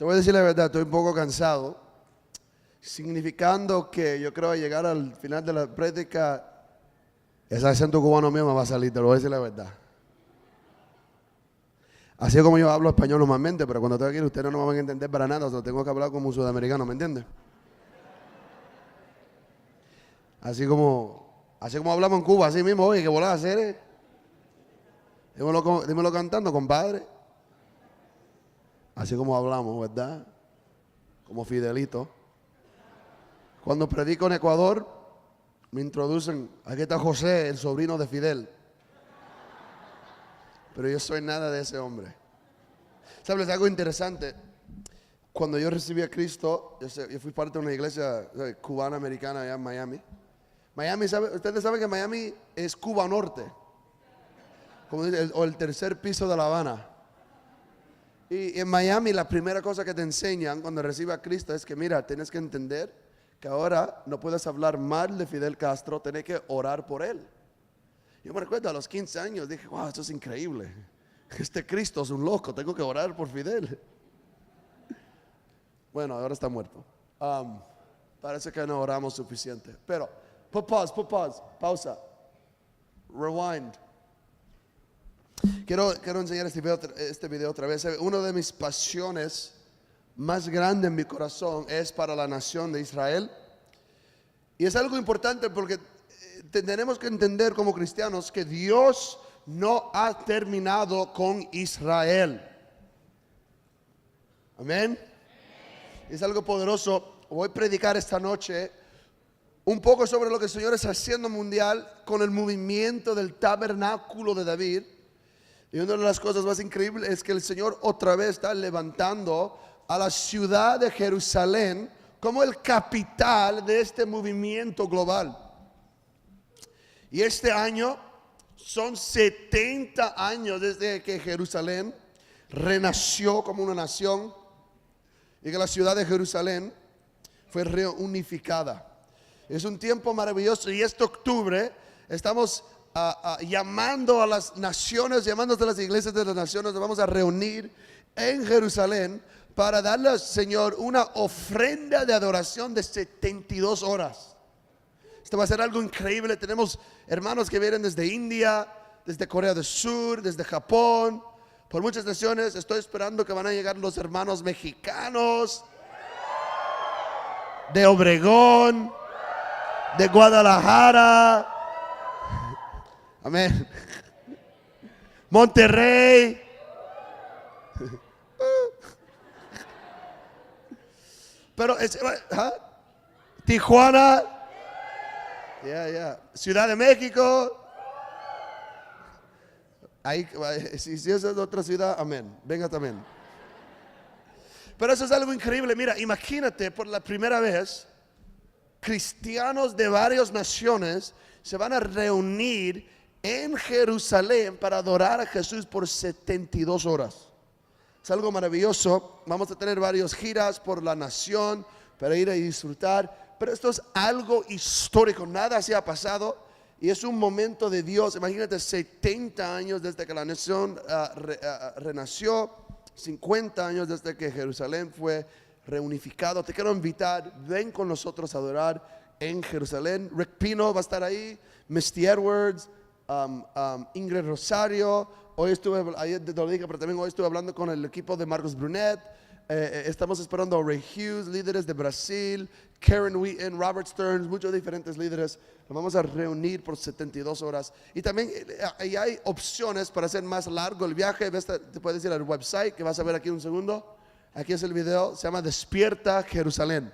Te voy a decir la verdad, estoy un poco cansado, significando que yo creo que llegar al final de la prédica, ese acento cubano mío me va a salir, te lo voy a decir la verdad. Así como yo hablo español normalmente, pero cuando estoy aquí ustedes no me van a entender para nada, o sea, tengo que hablar como un sudamericano, ¿me entiendes? Así como hablamos en Cuba, así mismo, oye, que volás a hacer, dímelo cantando, compadre. Así como hablamos, ¿verdad? Como Fidelito. Cuando predico en Ecuador, me introducen, aquí está José, el sobrino de Fidel. Pero yo soy nada de ese hombre. ¿Sabes algo interesante? Cuando yo recibí a Cristo, yo fui parte de una iglesia cubana-americana allá en Miami. Ustedes saben que Miami es Cuba Norte, como dice, o el tercer piso de La Habana. Y en Miami la primera cosa que te enseñan cuando recibes a Cristo es que mira, tienes que entender que ahora no puedes hablar mal de Fidel Castro, tienes que orar por él. Yo me recuerdo a los 15 años, dije, wow, esto es increíble. Este Cristo es un loco, tengo que orar por Fidel. Bueno, ahora está muerto. Parece que no oramos suficiente. Pero, pausa. Rewind. Quiero enseñar este video otra vez. Una de mis pasiones más grandes en mi corazón es para la nación de Israel. Y es algo importante porque tenemos que entender como cristianos que Dios no ha terminado con Israel. Amén. Es algo poderoso. Voy a predicar esta noche un poco sobre lo que el Señor está haciendo mundial con el movimiento del tabernáculo de David. Y una de las cosas más increíbles es que el Señor otra vez está levantando a la ciudad de Jerusalén como el capital de este movimiento global. Y este año son 70 años desde que Jerusalén renació como una nación y que la ciudad de Jerusalén fue reunificada. Es un tiempo maravilloso y este octubre estamos llamando a las naciones, llamando a las iglesias de las naciones, nos vamos a reunir en Jerusalén para darle al Señor una ofrenda de adoración de 72 horas. Esto va a ser algo increíble. Tenemos hermanos que vienen desde India, desde Corea del Sur, desde Japón, por muchas naciones. Estoy esperando que van a llegar los hermanos mexicanos, de Obregón, de Guadalajara. Amén. Monterrey. Pero Tijuana. Ciudad de México. Ahí, si esa es otra ciudad, amén. Venga también. Pero eso es algo increíble. Mira, imagínate por la primera vez, cristianos de varias naciones se van a reunir en Jerusalén para adorar a Jesús por 72 horas. Es algo maravilloso. Vamos a tener varias giras por la nación para ir a disfrutar. Pero esto es algo histórico. Nada así ha pasado. Y es un momento de Dios. Imagínate 70 años desde que la nación renació. 50 años desde que Jerusalén fue reunificado. Te quiero invitar. Ven con nosotros a adorar en Jerusalén. Rick Pino va a estar ahí. Misty Edwards. Ingrid Rosario. Hoy estuve, ayer te lo dije, pero también hoy estuve hablando con el equipo de Marcos Brunet. Estamos esperando a Ray Hughes, líderes de Brasil, Karen Wheaton, Robert Stearns, muchos diferentes líderes. Nos vamos a reunir por 72 horas. Y también hay opciones para hacer más largo el viaje. Te puedes ir al website que vas a ver aquí un segundo. Aquí es el video, se llama Despierta Jerusalén.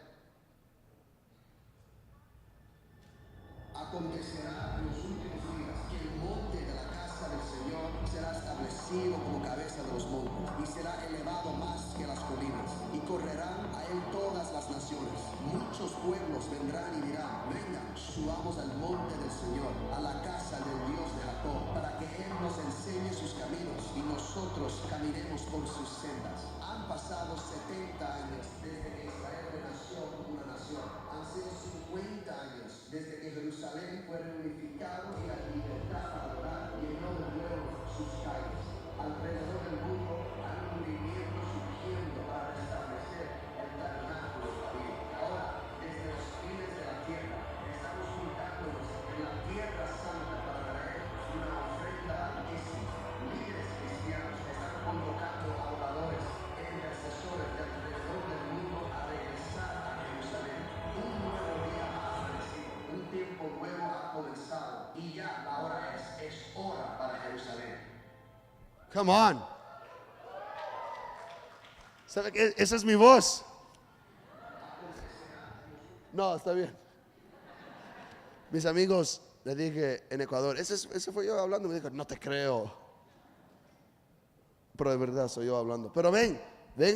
Acontecerá en los últimos días que el monte de la casa del Señor será establecido como cabeza de los montes y será elevado más que las colinas y correrán a él todas las naciones. Muchos pueblos vendrán y dirán, vengan, subamos al monte del Señor, a la casa del Dios de Jacob, para que él nos enseñe sus caminos y nosotros caminemos por sus sendas. Han pasado 70 años desde que Israel renació como una nación. Han sido 50 años desde que Jerusalén fue reunificado y la libertad para adorar llenó de nuevo sus calles. Alrededor del mundo hay un movimiento surgiendo para restablecer hora para Jerusalén. Come on. ¿Sabe qué? Esa es mi voz. No, está bien. Mis amigos, les dije en Ecuador, ese fue yo hablando, me dijo, no te creo. Pero de verdad soy yo hablando. Pero ven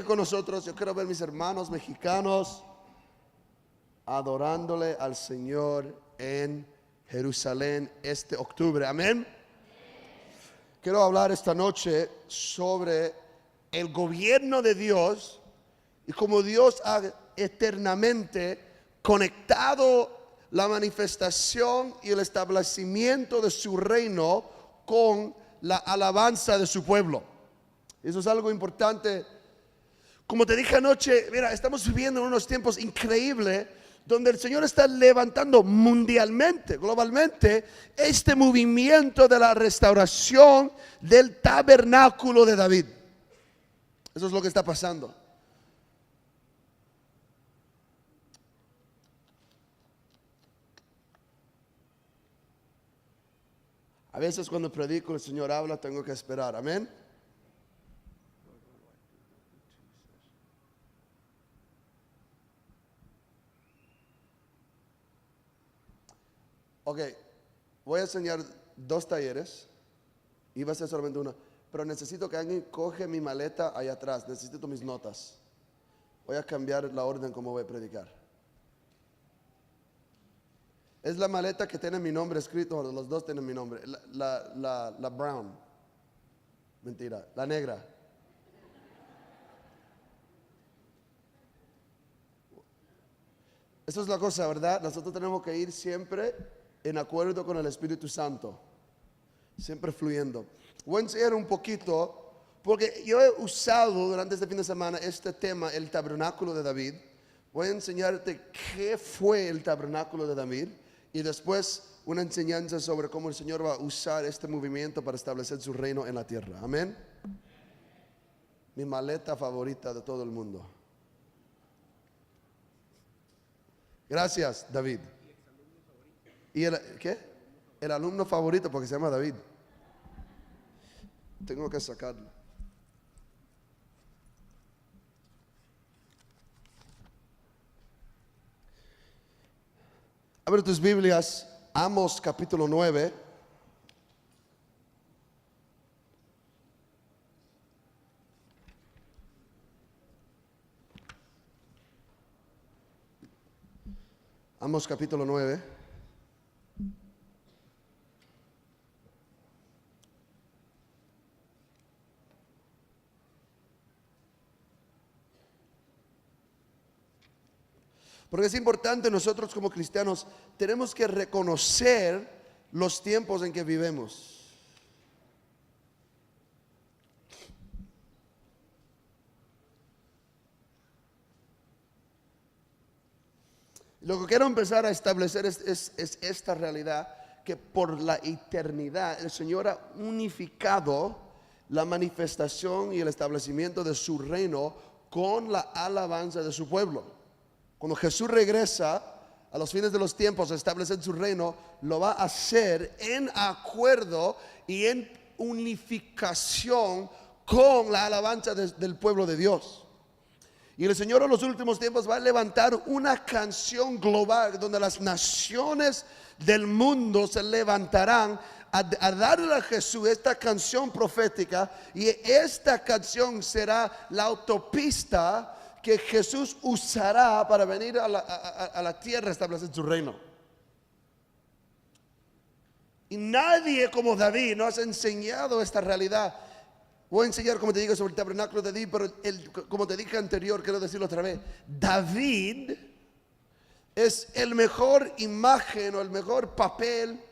con nosotros, yo quiero ver mis hermanos mexicanos adorándole al Señor en Jerusalén este octubre. Amén. Quiero hablar esta noche sobre el gobierno de Dios y cómo Dios ha eternamente conectado la manifestación y el establecimiento de su reino con la alabanza de su pueblo. Eso es algo importante. Como te dije anoche, mira, estamos viviendo en unos tiempos increíbles donde el Señor está levantando mundialmente, globalmente, este movimiento de la restauración del tabernáculo de David. Eso es lo que está pasando. A veces cuando predico, el Señor habla, tengo que esperar. Amén. Ok, voy a enseñar 2 talleres. Iba a ser solamente uno, pero necesito que alguien coge mi maleta allá atrás. Necesito mis notas. Voy a cambiar la orden como voy a predicar. Es la maleta que tiene mi nombre escrito, los 2 tienen mi nombre. La brown. Mentira, la negra. Esa es la cosa, ¿verdad? Nosotros tenemos que ir siempre en acuerdo con el Espíritu Santo. Siempre fluyendo. Voy a enseñar un poquito, porque yo he usado durante este fin de semana este tema, el tabernáculo de David. Voy a enseñarte qué fue el tabernáculo de David y después una enseñanza sobre cómo el Señor va a usar este movimiento para establecer su reino en la tierra. Amén. Mi maleta favorita de todo el mundo. Gracias, David. ¿Y qué? El alumno favorito porque se llama David. Tengo que sacarlo. Abre tus Biblias, Amos capítulo 9. Amos capítulo 9. Porque es importante, nosotros como cristianos tenemos que reconocer los tiempos en que vivimos. Lo que quiero empezar a establecer es esta realidad, que por la eternidad el Señor ha unificado la manifestación y el establecimiento de su reino con la alabanza de su pueblo. Cuando Jesús regresa a los fines de los tiempos a establecer su reino, lo va a hacer en acuerdo y en unificación con la alabanza del pueblo de Dios. Y el Señor en los últimos tiempos va a levantar una canción global donde las naciones del mundo se levantarán a darle a Jesús esta canción profética, y esta canción será la autopista que Jesús usará para venir a la tierra a establecer su reino. Y nadie como David nos ha enseñado esta realidad. Voy a enseñar, como te digo, sobre el tabernáculo de David, pero como te dije anterior, quiero decirlo otra vez. David es el mejor imagen o el mejor papel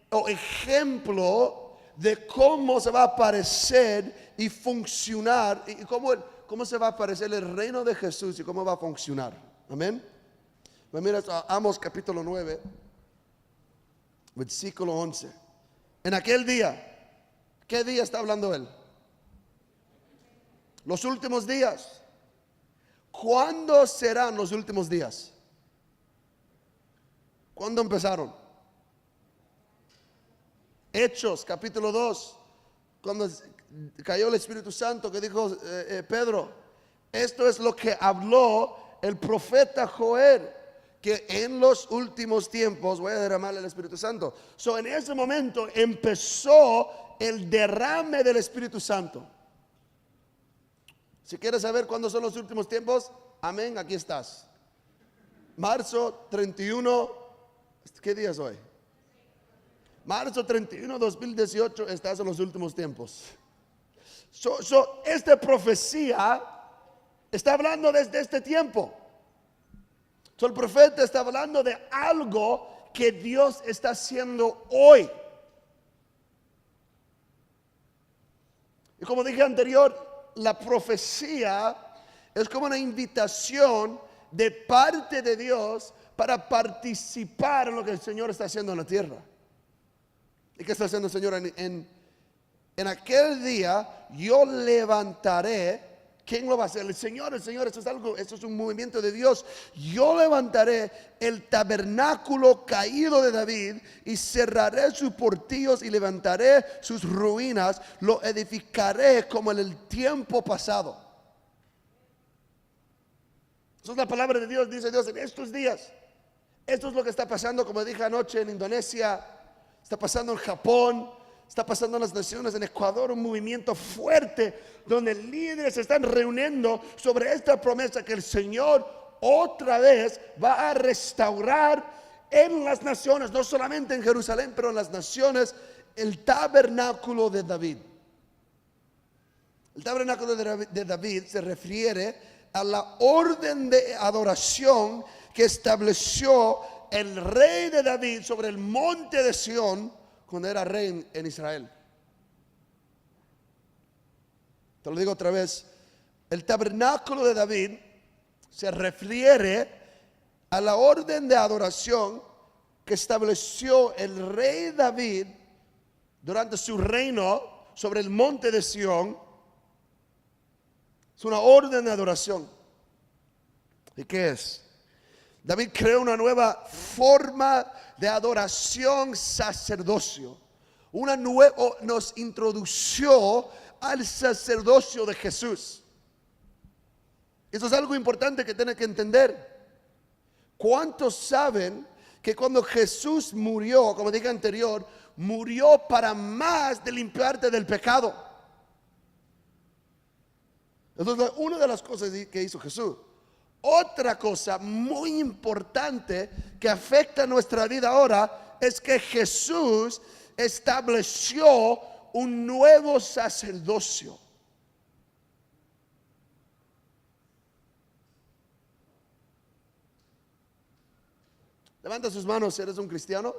o ejemplo de cómo se va a aparecer y funcionar, y cómo se va a aparecer el reino de Jesús y cómo va a funcionar. Amén. Pues mira, Amos capítulo 9, versículo 11. En aquel día, ¿qué día está hablando él? Los últimos días. ¿Cuándo serán los últimos días? ¿Cuándo empezaron? Hechos capítulo 2, cuando cayó el Espíritu Santo, que dijo Pedro, esto es lo que habló el profeta Joel, que en los últimos tiempos voy a derramar el Espíritu Santo. So, en ese momento empezó el derrame del Espíritu Santo. Si quieres saber cuándo son los últimos tiempos, amén, aquí estás. Marzo 31, ¿qué día es hoy? Marzo 31, 2018, estás en los últimos tiempos. Esta profecía está hablando desde este tiempo. El profeta está hablando de algo que Dios está haciendo hoy. Y como dije anterior, la profecía es como una invitación de parte de Dios para participar en lo que el Señor está haciendo en la tierra. ¿Y qué está haciendo el Señor? En aquel día yo levantaré. ¿Quién lo va a hacer? El Señor, esto es un movimiento de Dios. Yo levantaré el tabernáculo caído de David y cerraré sus portillos y levantaré sus ruinas, lo edificaré como en el tiempo pasado. Esa es la palabra de Dios, dice Dios, en estos días. Esto es lo que está pasando, como dije anoche, en Indonesia, está pasando en Japón, está pasando en las naciones, en Ecuador, un movimiento fuerte donde líderes se están reuniendo sobre esta promesa que el Señor otra vez va a restaurar en las naciones, no solamente en Jerusalén, pero en las naciones, el tabernáculo de David. El tabernáculo de David se refiere a la orden de adoración que estableció el rey de David sobre el monte de Sión cuando era rey en Israel. Te lo digo otra vez, el tabernáculo de David se refiere a la orden de adoración que estableció el rey David durante su reino sobre el monte de Sión. Es una orden de adoración. ¿Y qué es? David creó una nueva forma de adoración sacerdocio. Nos introdució al sacerdocio de Jesús. Eso es algo importante que tienen que entender. ¿Cuántos saben que cuando Jesús murió, como dije anterior, murió para más de limpiarte del pecado? Entonces, una de las cosas que hizo Jesús. Otra cosa muy importante que afecta a nuestra vida ahora es que Jesús estableció un nuevo sacerdocio. Levanta sus manos si eres un cristiano.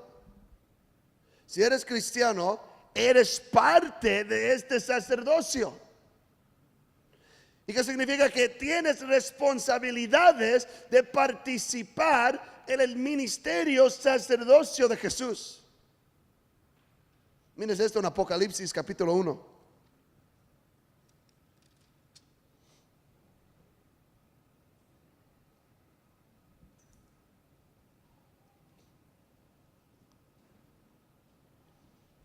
Si eres cristiano, eres parte de este sacerdocio. ¿Y qué significa? Que tienes responsabilidades de participar en el ministerio sacerdocio de Jesús. Miren esto en Apocalipsis capítulo 1.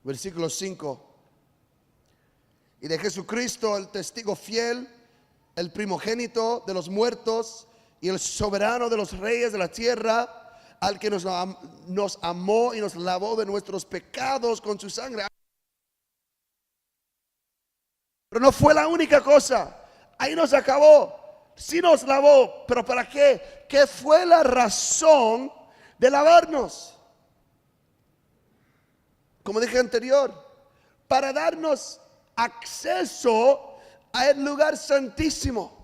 Versículo 5. Y de Jesucristo, el testigo fiel, el primogénito de los muertos y el soberano de los reyes de la tierra, al que nos amó y nos lavó de nuestros pecados con su sangre. Pero no fue la única cosa. Ahí nos acabó. Sí nos lavó, pero ¿para qué? ¿Qué fue la razón de lavarnos? Como dije anterior, para darnos acceso al lugar santísimo,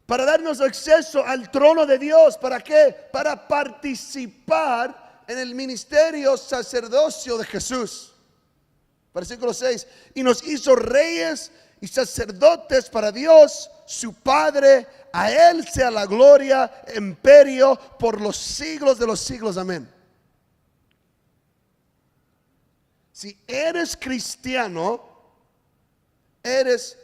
para darnos acceso al trono de Dios. ¿Para qué? Para participar en el ministerio sacerdocio de Jesús. Versículo 6. Y nos hizo reyes y sacerdotes para Dios su Padre. A Él sea la gloria, imperio por los siglos de los siglos. Amén. Si eres cristiano, eres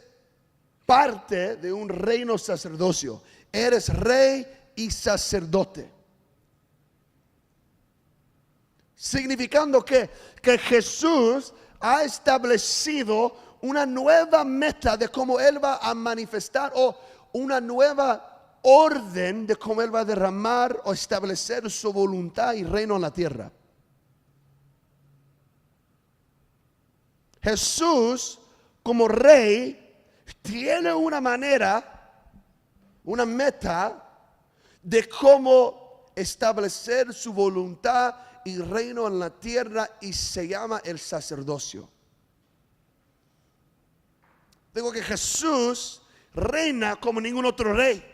parte de un reino sacerdocio. Eres rey y sacerdote. significando que Jesús ha establecido una nueva meta de cómo Él va a manifestar, o una nueva orden de cómo Él va a derramar o establecer su voluntad y reino en la tierra. Jesús, como rey, tiene una manera, una meta de cómo establecer su voluntad y reino en la tierra, y se llama el sacerdocio. Digo que Jesús reina como ningún otro rey.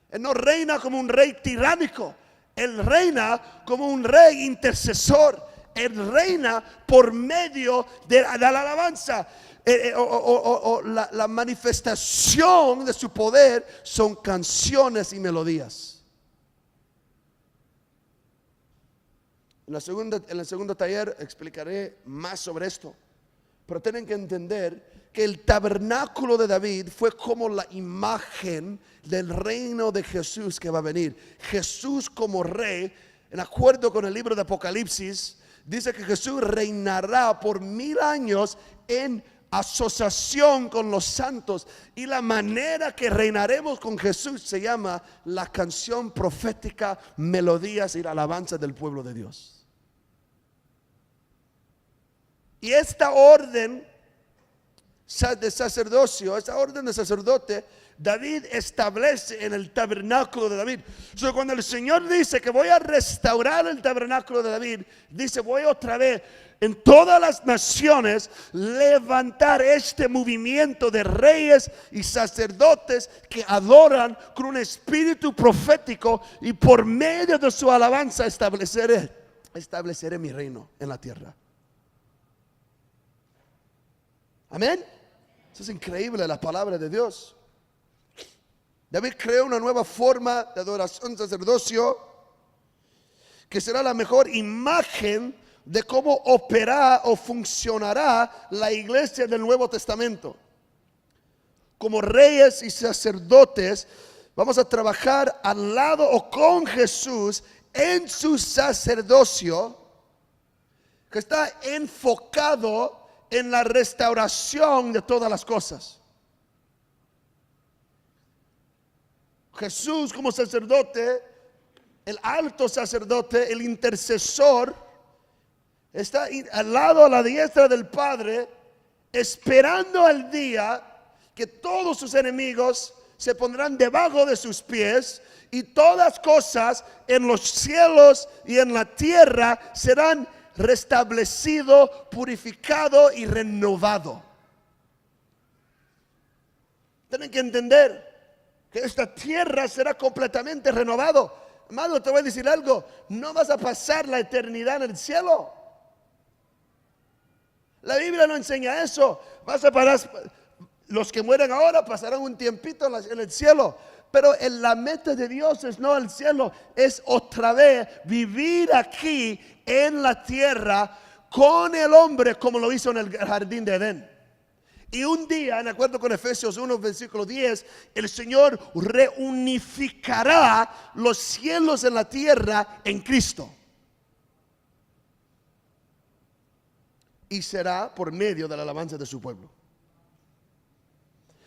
Él no reina como un rey tiránico. Él reina como un rey intercesor. Él reina por medio de la alabanza. La manifestación de su poder son canciones y melodías. En el segundo taller explicaré más sobre esto. Pero tienen que entender que el tabernáculo de David fue como la imagen del reino de Jesús que va a venir. Jesús como rey, en acuerdo con el libro de Apocalipsis, dice que Jesús reinará por 1000 años en asociación con los santos. Y la manera que reinaremos con Jesús se llama la canción profética, melodías y la alabanza del pueblo de Dios. Y esta orden de sacerdocio, esta orden de sacerdote, David establece en el tabernáculo de David. Cuando el Señor dice que voy a restaurar el tabernáculo de David, dice voy otra vez en todas las naciones levantar este movimiento de reyes y sacerdotes que adoran con un espíritu profético, y por medio de su alabanza estableceré mi reino en la tierra. Amén. Eso es increíble, la palabra de Dios. David creó una nueva forma de adoración, sacerdocio, que será la mejor imagen de cómo operará o funcionará la iglesia del Nuevo Testamento. Como reyes y sacerdotes, vamos a trabajar al lado o con Jesús en su sacerdocio, que está enfocado en la restauración de todas las cosas. Jesús como sacerdote, el alto sacerdote, el intercesor, está al lado, a la diestra del Padre, esperando al día que todos sus enemigos se pondrán debajo de sus pies, y todas cosas en los cielos y en la tierra serán restablecido, purificado y renovado. Tienen que entender que esta tierra será completamente renovado. Amado, te voy a decir algo: no vas a pasar la eternidad en el cielo. La Biblia no enseña eso. Los que mueren ahora pasarán un tiempito en el cielo. Pero la meta de Dios es no al cielo, es otra vez vivir aquí en la tierra con el hombre como lo hizo en el jardín de Edén. Y un día, en acuerdo con Efesios 1, versículo 10, el Señor reunificará los cielos en la tierra en Cristo. Y será por medio de la alabanza de su pueblo.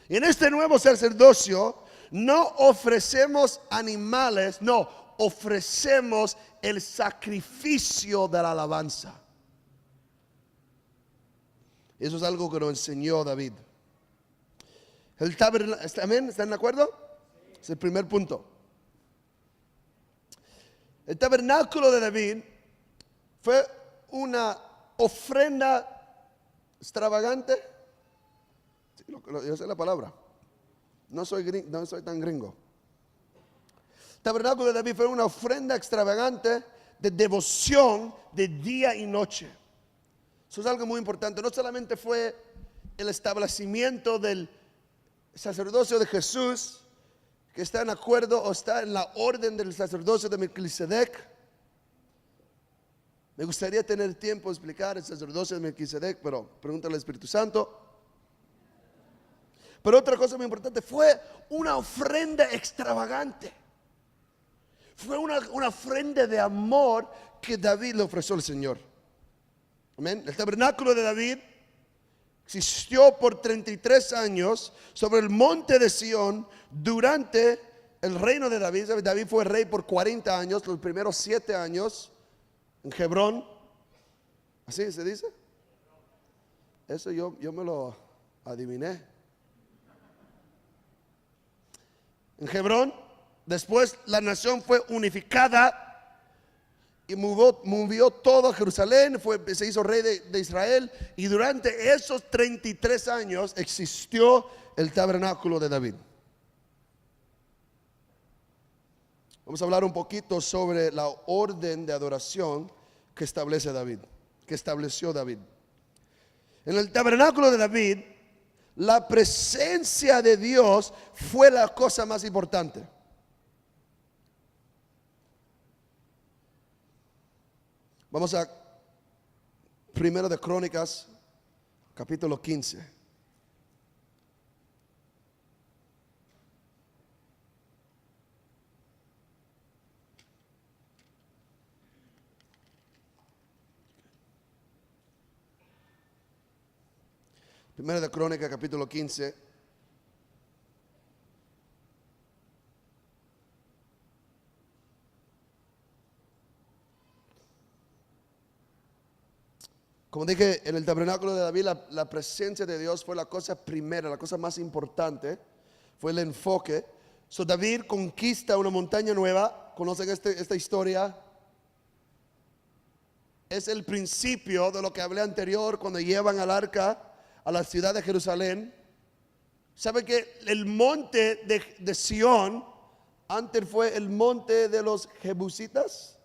Y en este nuevo sacerdocio no ofrecemos animales, no, ofrecemos el sacrificio de la alabanza. Eso es algo que nos enseñó David. El tabernáculo, ¿amén? ¿Están de acuerdo? Es el primer punto. El tabernáculo de David fue una ofrenda extravagante. Yo sé la palabra. No soy tan gringo. El tabernáculo de David fue una ofrenda extravagante de devoción de día y noche. Eso es algo muy importante. No solamente fue el establecimiento del sacerdocio de Jesús, que está en acuerdo o está en la orden del sacerdocio de Melquisedec. Me gustaría tener tiempo de explicar el sacerdocio de Melquisedec, pero pregúntale al Espíritu Santo. Pero otra cosa muy importante, fue una ofrenda extravagante. Fue una ofrenda de amor que David le ofreció al Señor. Amén. El tabernáculo de David existió por 33 años sobre el monte de Sión durante el reino de David. David fue rey por 40 años, los primeros 7 años en Hebrón. ¿Así se dice? Eso yo me lo adiviné. En Hebrón, después la nación fue unificada y movió todo a Jerusalén, se hizo rey de Israel, y durante esos 33 años existió el tabernáculo de David. Vamos a hablar un poquito sobre la orden de adoración que estableció David. En el tabernáculo de David, la presencia de Dios fue la cosa más importante. Vamos a Primero de Crónicas, capítulo 15. Primero de Crónicas, capítulo 15. Como dije, en el tabernáculo de David la presencia de Dios fue la cosa primera, la cosa más importante, fue el enfoque. David conquista una montaña nueva. ¿Conocen esta historia? Es el principio de lo que hablé anterior cuando llevan al arca a la ciudad de Jerusalén. ¿Sabe que el monte de Sión antes fue el monte de los jebuseos?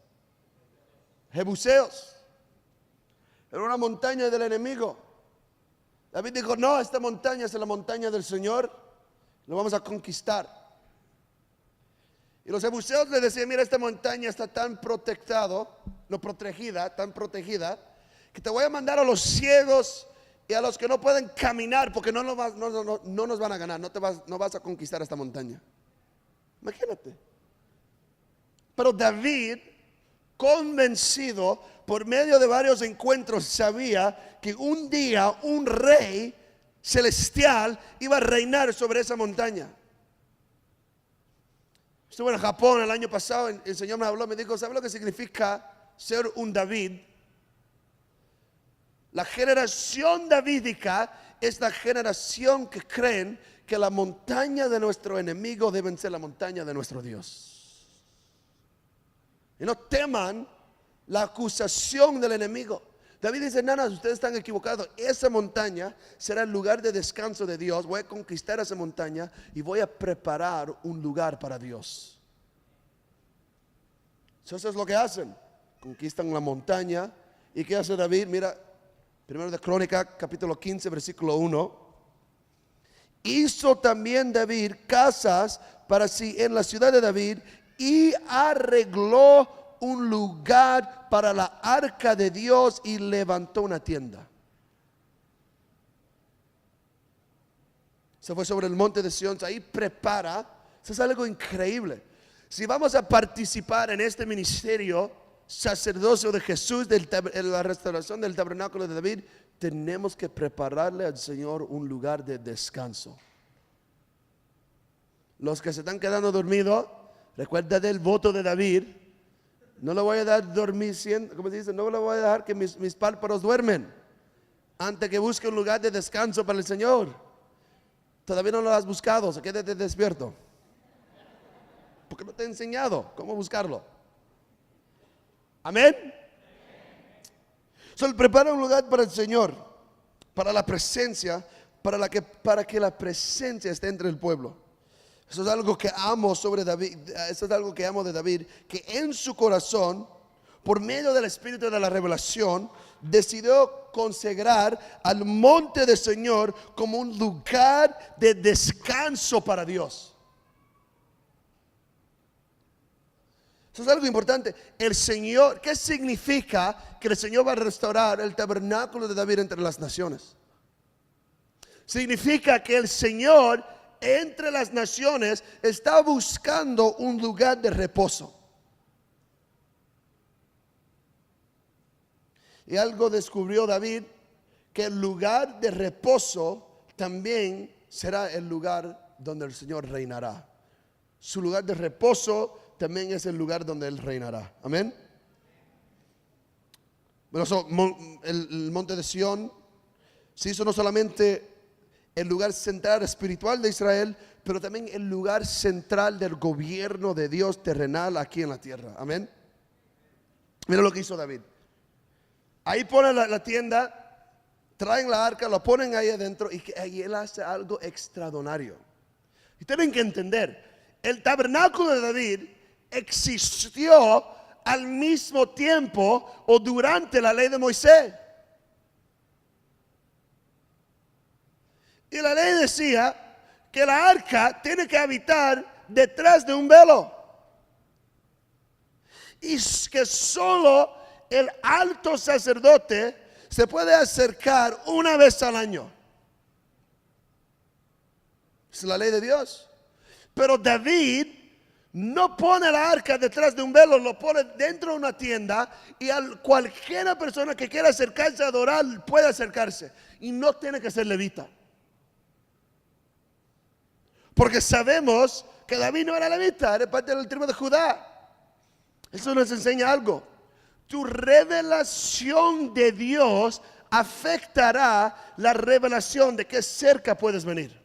Era una montaña del enemigo. David dijo, no, esta montaña es la montaña del Señor, lo vamos a conquistar. Y los jebuseos le decían, mira, esta montaña está tan protegida, tan protegida, que te voy a mandar a los ciegos y a los que no pueden caminar, porque no nos van a ganar, no vas a conquistar esta montaña. Imagínate. Pero David, convencido por medio de varios encuentros, sabía que un día un rey celestial iba a reinar sobre esa montaña. Estuve en Japón el año pasado, el Señor me habló, me dijo, ¿sabe lo que significa ser un David? La generación davídica es la generación que creen que la montaña de nuestro enemigo debe ser la montaña de nuestro Dios. Y no teman la acusación del enemigo. David dice, no, ustedes están equivocados. Esa montaña será el lugar de descanso de Dios. Voy a conquistar esa montaña y voy a preparar un lugar para Dios. Eso es lo que hacen. Conquistan la montaña. ¿Y qué hace David? Mira, Primero de Crónicas, capítulo 15, versículo 1. Hizo también David casas para sí en la ciudad de David y arregló un lugar para la arca de Dios y levantó una tienda. Se fue sobre el monte de Sión, ahí prepara. Eso es algo increíble. Si vamos a participar en este ministerio sacerdocio de Jesús, en la restauración del tabernáculo de David, tenemos que prepararle al Señor un lugar de descanso. Los que se están quedando dormidos, recuerda del voto de David. No le voy a dar dormir, como dice, no le voy a dejar que mis párpados duermen antes que busque un lugar de descanso para el Señor. Todavía no lo has buscado, se quédate despierto. Porque no te he enseñado cómo buscarlo. Amén. Él prepara un lugar para el Señor, para la presencia, para que la presencia esté entre el pueblo. Eso es algo que amo sobre David. Eso es algo que amo de David, que en su corazón, por medio del Espíritu de la revelación, decidió consagrar al monte del Señor como un lugar de descanso para Dios. Eso es algo importante. El Señor, ¿qué significa que el Señor va a restaurar el tabernáculo de David entre las naciones? Significa que el Señor entre las naciones está buscando un lugar de reposo. Y algo descubrió David, que el lugar de reposo también será el lugar donde el Señor reinará. Su lugar de reposo también es el lugar donde Él reinará. Amén. Bueno, el monte de Sión se hizo no solamente el lugar central espiritual de Israel, pero también el lugar central del gobierno de Dios terrenal aquí en la tierra. Amén. Mira lo que hizo David. Ahí ponen la tienda, traen la arca, lo ponen ahí adentro y ahí él hace algo extraordinario. Y tienen que entender, el tabernáculo de David existió al mismo tiempo o durante la ley de Moisés. Y la ley decía que la arca tiene que habitar detrás de un velo. Y que solo el alto sacerdote se puede acercar una vez al año. Es la ley de Dios. Pero David no pone la arca detrás de un velo, lo pone dentro de una tienda y cualquier persona que quiera acercarse a adorar puede acercarse. Y no tiene que ser levita. Porque sabemos que David no era levita, era parte de la tribu de Judá. Eso nos enseña algo. Tu revelación de Dios afectará la revelación de qué cerca puedes venir.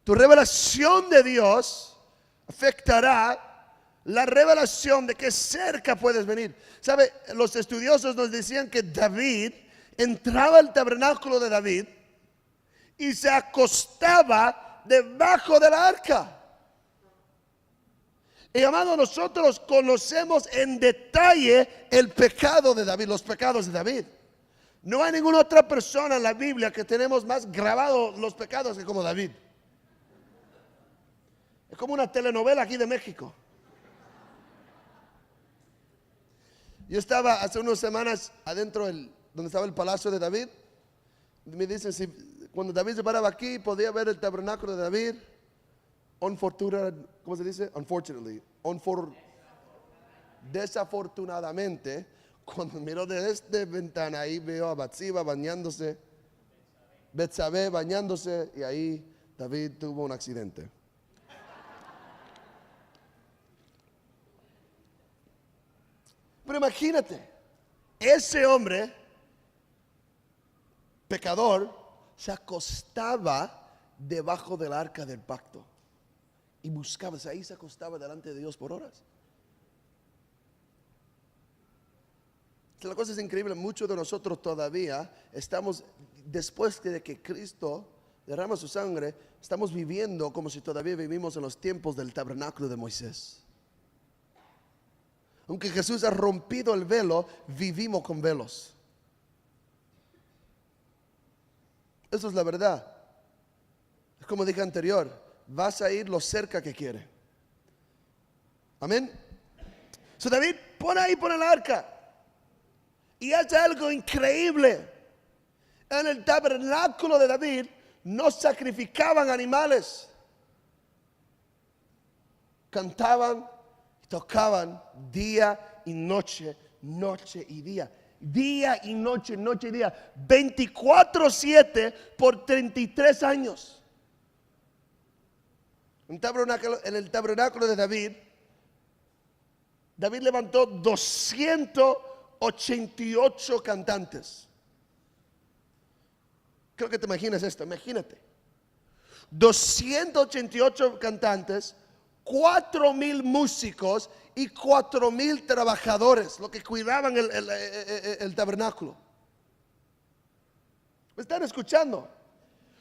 Tu revelación de Dios afectará la revelación de qué cerca puedes venir. ¿Sabe? Los estudiosos nos decían que David entraba al tabernáculo de David y se acostaba debajo de la arca. Y amado, nosotros conocemos en detalle el pecado de David, los pecados de David. No hay ninguna otra persona en la Biblia que tenemos más grabados los pecados que como David. Es como una telenovela aquí de México. Yo estaba hace unas semanas adentro donde estaba el palacio de David. Me dicen, si cuando David se paraba aquí, podía ver el tabernáculo de David. ¿Cómo se dice? Unfortunately. Desafortunadamente, cuando miro desde esta ventana, ahí veo a Batseba bañándose, Betsabé bañándose, y ahí David tuvo un accidente. Pero imagínate, ese hombre, pecador, se acostaba debajo del arca del pacto y buscaba, ahí se acostaba delante de Dios por horas. La cosa es increíble, muchos de nosotros todavía estamos, después de que Cristo derrama su sangre, estamos viviendo como si todavía vivimos en los tiempos del tabernáculo de Moisés. Aunque Jesús ha rompido el velo, vivimos con velos. Eso es la verdad. Es como dije anterior, vas a ir lo cerca que quiere. Amén. So David pone la arca y hace algo increíble. En el tabernáculo de David no sacrificaban animales. Cantaban, tocaban día y noche, noche y día. Día y noche, noche y día. 24/7 por 33 años. En el tabernáculo de David, David levantó 288 cantantes. Creo que te imaginas esto, imagínate. 288 cantantes, 4,000 músicos y 4,000 trabajadores, los que cuidaban el tabernáculo. ¿Me están escuchando?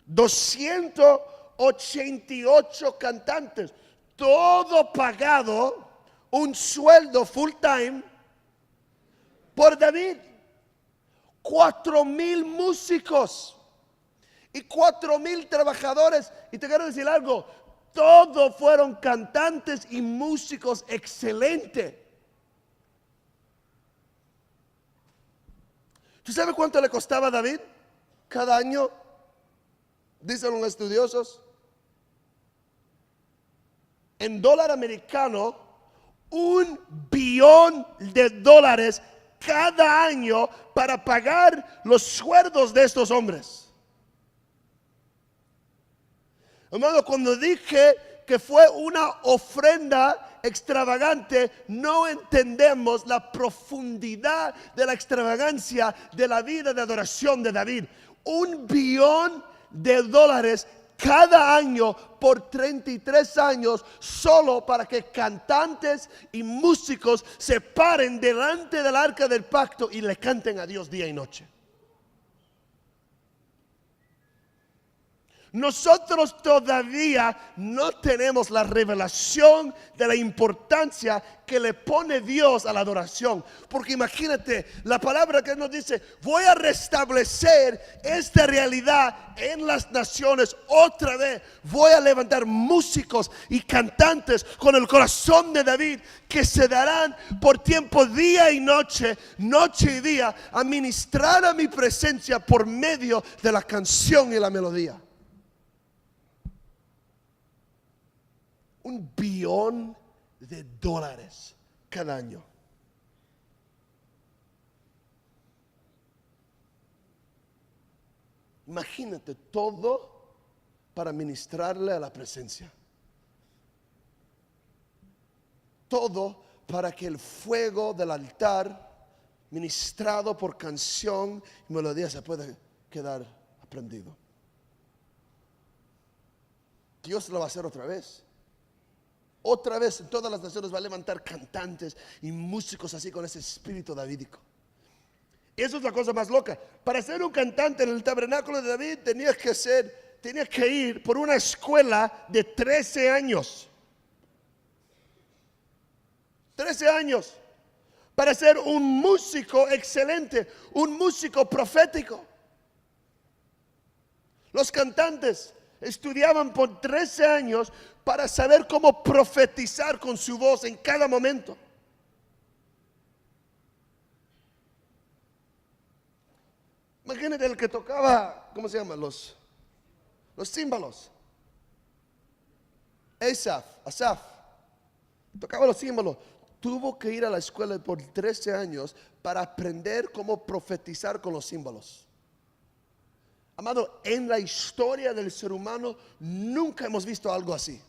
288 cantantes, todo pagado, un sueldo full time por David. 4,000 músicos y 4,000 trabajadores. Y te quiero decir algo, todos fueron cantantes y músicos excelentes. ¿Tú sabes cuánto le costaba a David cada año? Dicen los estudiosos. En dólar americano, $1 billón cada año para pagar los sueldos de estos hombres. Hermano, cuando dije que fue una ofrenda extravagante, no entendemos la profundidad de la extravagancia de la vida de adoración de David. $1 billón cada año por 33 años, solo para que cantantes y músicos se paren delante del arca del pacto y le canten a Dios día y noche. Nosotros todavía no tenemos la revelación de la importancia que le pone Dios a la adoración. Porque imagínate, la palabra que nos dice, voy a restablecer esta realidad en las naciones otra vez. Voy a levantar músicos y cantantes con el corazón de David, que se darán por tiempo día y noche, noche y día, a ministrar a mi presencia por medio de la canción y la melodía. $1 billón cada año. Imagínate todo para ministrarle a la presencia. Todo para que el fuego del altar, ministrado por canción y melodía, se pueda quedar prendido. Dios lo va a hacer otra vez. Otra vez en todas las naciones va a levantar cantantes y músicos así con ese espíritu davídico. Eso es la cosa más loca. Para ser un cantante en el tabernáculo de David tenía que ir por una escuela de 13 años. 13 años. Para ser un músico excelente, un músico profético. Los cantantes estudiaban por 13 años para saber cómo profetizar con su voz en cada momento. Imagínate el que tocaba, ¿cómo se llama? Los címbalos. Asaf, tocaba los címbalos. Tuvo que ir a la escuela por 13 años para aprender cómo profetizar con los címbalos. Amado, en la historia del ser humano nunca hemos visto algo así.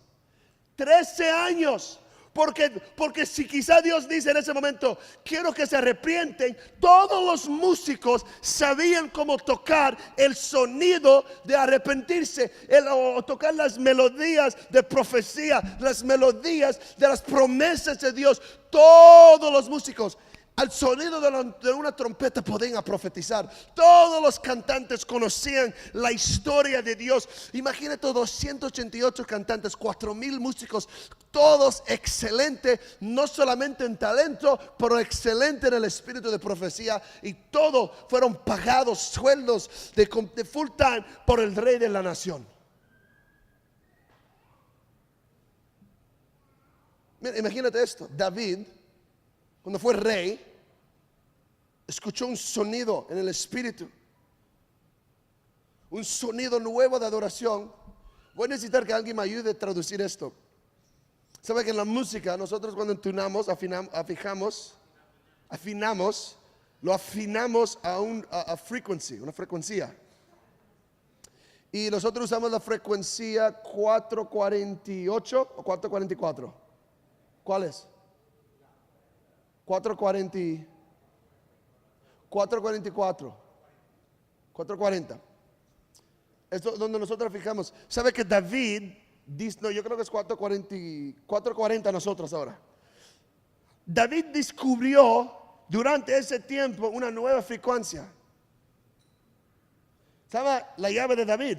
13 años. Porque si quizá Dios dice en ese momento, quiero que se arrepienten, todos los músicos sabían cómo tocar el sonido de arrepentirse, o tocar las melodías de profecía, las melodías de las promesas de Dios. Todos los músicos, al sonido de una trompeta, podían profetizar. Todos los cantantes conocían la historia de Dios. Imagínate 288 cantantes, 4,000 músicos, todos excelentes, no solamente en talento, pero excelentes en el espíritu de profecía. Y todos fueron pagados sueldos de full time por el rey de la nación. Mira, imagínate esto. David, cuando fue rey, escuchó un sonido en el espíritu, un sonido nuevo de adoración. Voy a necesitar que alguien me ayude a traducir esto. ¿Sabe que en la música nosotros cuando entonamos, lo afinamos a una frecuencia? Y nosotros usamos la frecuencia 448 o 444. ¿Cuál es? 440. Esto es donde nosotros fijamos. ¿Sabe que David dice, no, yo creo que es 440 nosotros ahora? David descubrió durante ese tiempo una nueva frecuencia. ¿Sabe la llave de David?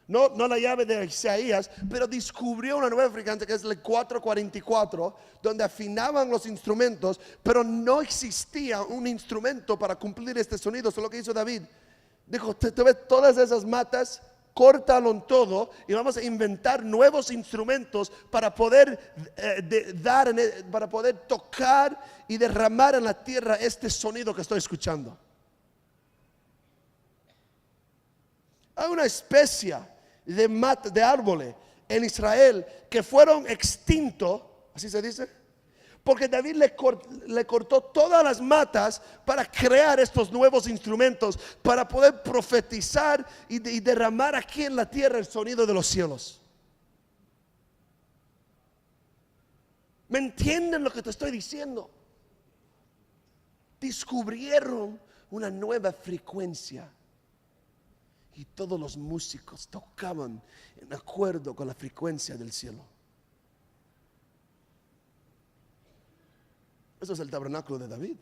No la llave de Isaías, pero descubrió una nueva frecuencia que es el 444, donde afinaban los instrumentos, pero no existía un instrumento para cumplir este sonido. Eso es lo que hizo David. Dijo, te ves todas esas matas, córtalo en todo y vamos a inventar nuevos instrumentos para poder para poder tocar y derramar en la tierra este sonido que estoy escuchando. Hay una especie de árboles en Israel que fueron extintos, así se dice, Porque David le cortó todas las matas para crear estos nuevos instrumentos, para poder profetizar y derramar aquí en la tierra el sonido de los cielos. ¿Me entienden lo que te estoy diciendo? Descubrieron una nueva frecuencia y todos los músicos tocaban en acuerdo con la frecuencia del cielo. Eso es el tabernáculo de David.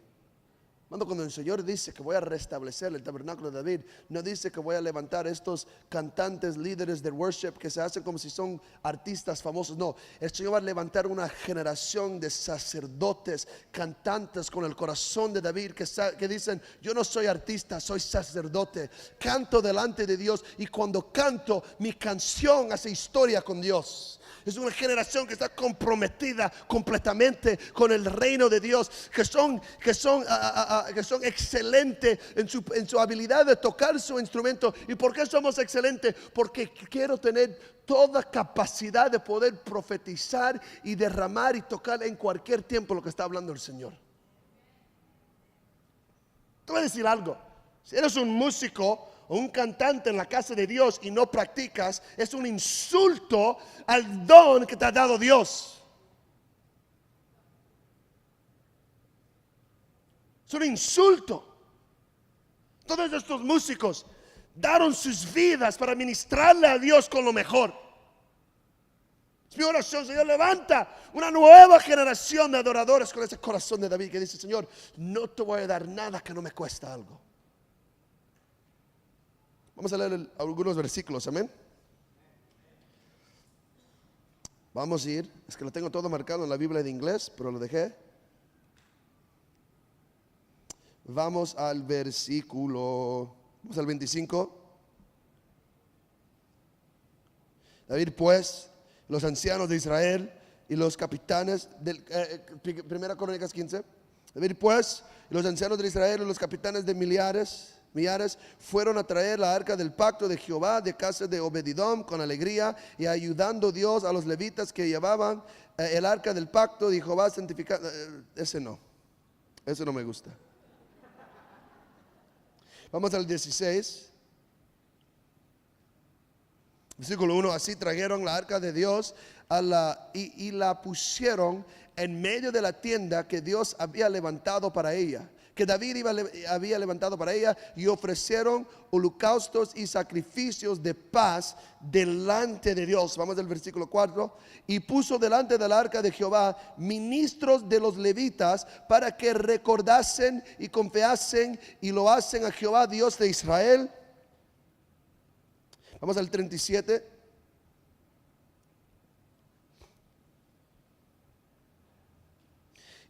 Cuando el Señor dice que voy a restablecer el tabernáculo de David, no dice que voy a levantar estos cantantes, líderes de worship que se hacen como si son artistas famosos. No, el Señor va a levantar una generación de sacerdotes, cantantes con el corazón de David que dicen: yo no soy artista, soy sacerdote. Canto delante de Dios y cuando canto, mi canción hace historia con Dios. Es una generación que está comprometida completamente con el reino de Dios, que son excelentes en su habilidad de tocar su instrumento. ¿Y por qué somos excelentes? Porque quiero tener toda capacidad de poder profetizar y derramar y tocar en cualquier tiempo lo que está hablando el Señor. Te voy a decir algo: si eres un músico o un cantante en la casa de Dios y no practicas, es un insulto al don que te ha dado Dios. Es un insulto. Todos estos músicos daron sus vidas para ministrarle a Dios con lo mejor. Es mi oración: Señor, levanta una nueva generación de adoradores con ese corazón de David que dice: Señor, no te voy a dar nada que no me cuesta algo. Vamos a leer algunos versículos, amén. Vamos a ir, es que lo tengo todo marcado en la Biblia de inglés, pero lo dejé. Vamos al versículo, vamos al 25. David pues, los ancianos de Israel y los capitanes Primera Crónicas 15. David pues, los ancianos de Israel y los capitanes de millares fueron a traer la arca del pacto de Jehová de casa de Obededom con alegría, y ayudando Dios a los levitas que llevaban el arca del pacto de Jehová santificada. Ese no me gusta. Vamos al 16. Versículo 1: así trajeron la arca de Dios y la pusieron en medio de la tienda que Dios había levantado para ella, que David había levantado para ella, y ofrecieron holocaustos y sacrificios de paz delante de Dios. Vamos al versículo 4. Y puso delante del arca de Jehová ministros de los levitas para que recordasen y confiasen y lo hacen a Jehová Dios de Israel. Vamos al 37.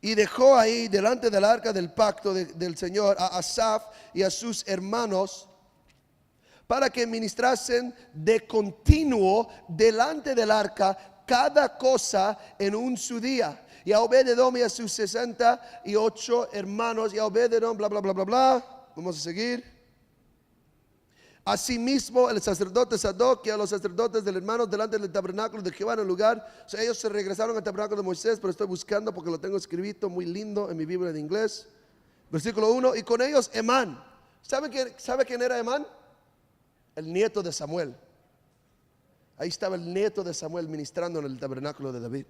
Y dejó ahí delante del arca del pacto del Señor a Asaf y a sus hermanos para que ministrasen de continuo delante del arca cada cosa en un su día. Y a Obededom y a sus 68 hermanos, y a Obededom, bla, bla, bla, bla, bla. Vamos a seguir. Asimismo el sacerdote Sadoc y a los sacerdotes del hermano delante del tabernáculo de Jehová en el lugar. O sea, ellos se regresaron al tabernáculo de Moisés, pero estoy buscando porque lo tengo escrito muy lindo en mi Biblia de inglés. Versículo 1: y con ellos Emán. ¿Sabe quién era Emán? El nieto de Samuel. Ahí estaba el nieto de Samuel ministrando en el tabernáculo de David.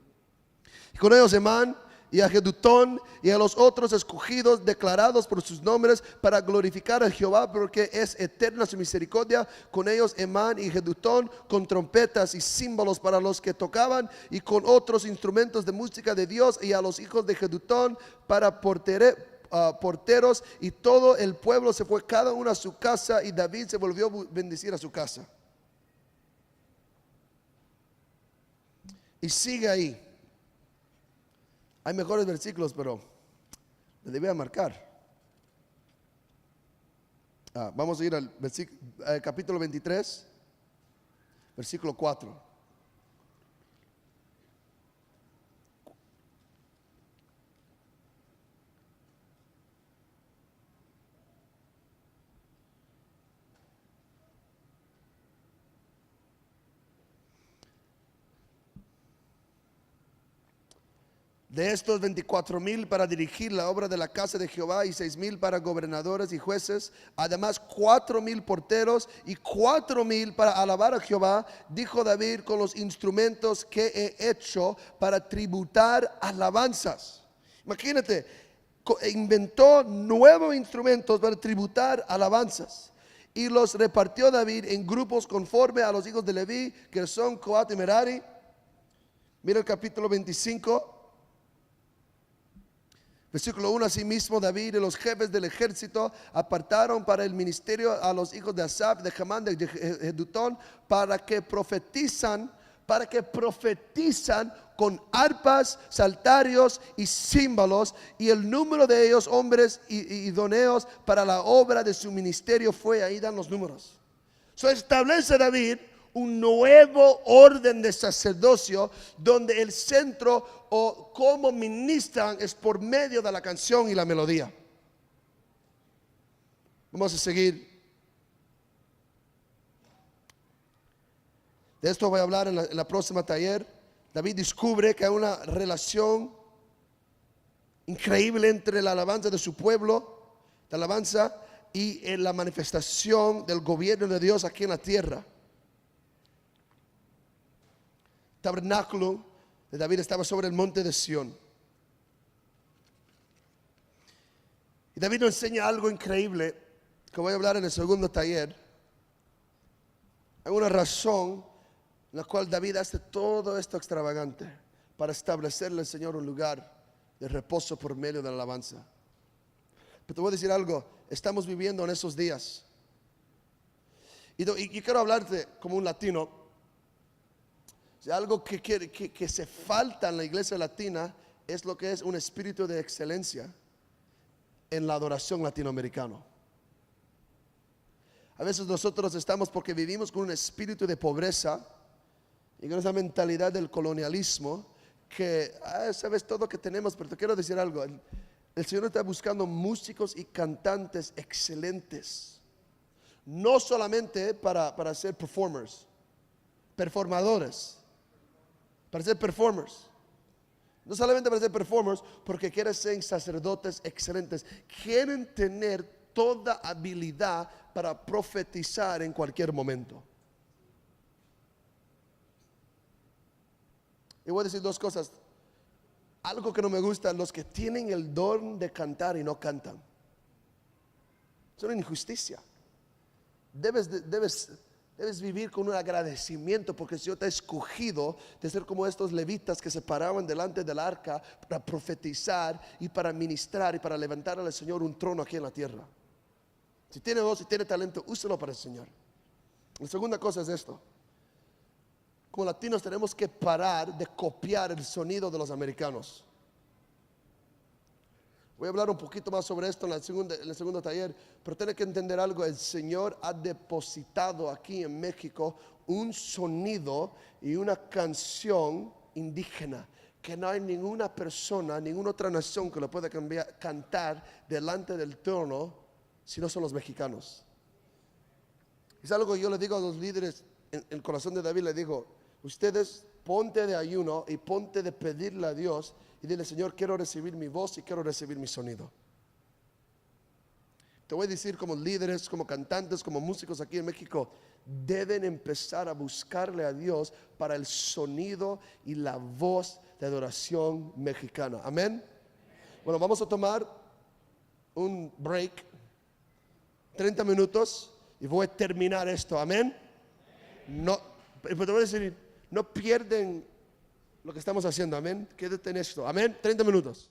Y con ellos Emán y a Jedutón y a los otros escogidos declarados por sus nombres para glorificar a Jehová, porque es eterna su misericordia. Con ellos Emán y Jedutón con trompetas y címbalos para los que tocaban, y con otros instrumentos de música de Dios, y a los hijos de Jedutón para porteros. Y todo el pueblo se fue cada uno a su casa, y David se volvió a bendecir a su casa. Y sigue ahí. Hay mejores versículos, pero le debía marcar. Vamos a ir al capítulo 23, versículo 4. De estos 24,000 para dirigir la obra de la casa de Jehová y 6,000 para gobernadores y jueces, además 4,000 porteros y 4,000 para alabar a Jehová, dijo David, con los instrumentos que he hecho para tributar alabanzas. Imagínate, inventó nuevos instrumentos para tributar alabanzas y los repartió David en grupos conforme a los hijos de Leví, que son Coat y Merari. Mira el capítulo 25. Versículo 1, asimismo David y los jefes del ejército apartaron para el ministerio a los hijos de Asaf, de Hemán, de Jedutón, para que profetizan con arpas, salterios y címbalos, y el número de ellos, hombres idóneos para la obra de su ministerio, fue, ahí dan los números. Establece David un nuevo orden de sacerdocio donde el centro o cómo ministran es por medio de la canción y la melodía. Vamos a seguir. De esto voy a hablar en la próxima taller. David descubre que hay una relación increíble entre la alabanza de su pueblo, la alabanza y la manifestación del gobierno de Dios aquí en la tierra. Tabernáculo de David estaba sobre el monte de Sión. Y David nos enseña algo increíble que voy a hablar en el segundo taller. Hay una razón en la cual David hace todo esto extravagante para establecerle al Señor un lugar de reposo por medio de la alabanza. Pero te voy a decir algo, estamos viviendo en esos días. Y quiero hablarte como un latino. Algo que se falta en la iglesia latina es lo que es un espíritu de excelencia en la adoración latinoamericana. A veces nosotros estamos porque vivimos con un espíritu de pobreza y con esa mentalidad del colonialismo que sabes todo que tenemos, pero te quiero decir algo. El Señor está buscando músicos y cantantes excelentes, no solamente para ser performadores, para ser performers. No solamente para ser performers, porque quieren ser sacerdotes excelentes. Quieren tener toda habilidad para profetizar en cualquier momento. Y voy a decir dos cosas. Algo que no me gusta, los que tienen el don de cantar y no cantan. Es una injusticia. Debes vivir con un agradecimiento porque el Señor te ha escogido de ser como estos levitas que se paraban delante del arca para profetizar y para ministrar y para levantar al Señor un trono aquí en la tierra. Si tiene voz y tiene talento, úselo para el Señor. La segunda cosa es esto. Como latinos tenemos que parar de copiar el sonido de los americanos. Voy a hablar un poquito más sobre esto en el segundo taller, pero tiene que entender algo. El Señor ha depositado aquí en México un sonido y una canción indígena que no hay ninguna persona, ninguna otra nación que lo pueda cantar delante del trono si no son los mexicanos. Es algo que yo le digo a los líderes en el corazón de David, le digo, ustedes ponte de ayuno y ponte de pedirle a Dios y dile, Señor, quiero recibir mi voz y quiero recibir mi sonido. Te voy a decir, como líderes, como cantantes, como músicos aquí en México, deben empezar a buscarle a Dios para el sonido y la voz de adoración mexicana. Amén. Bueno, vamos a tomar un break, 30 minutos, y voy a terminar esto. Amén. No, pero te voy a decir, no pierden lo que estamos haciendo. Amén. Quédate en esto. Amén. 30 minutos.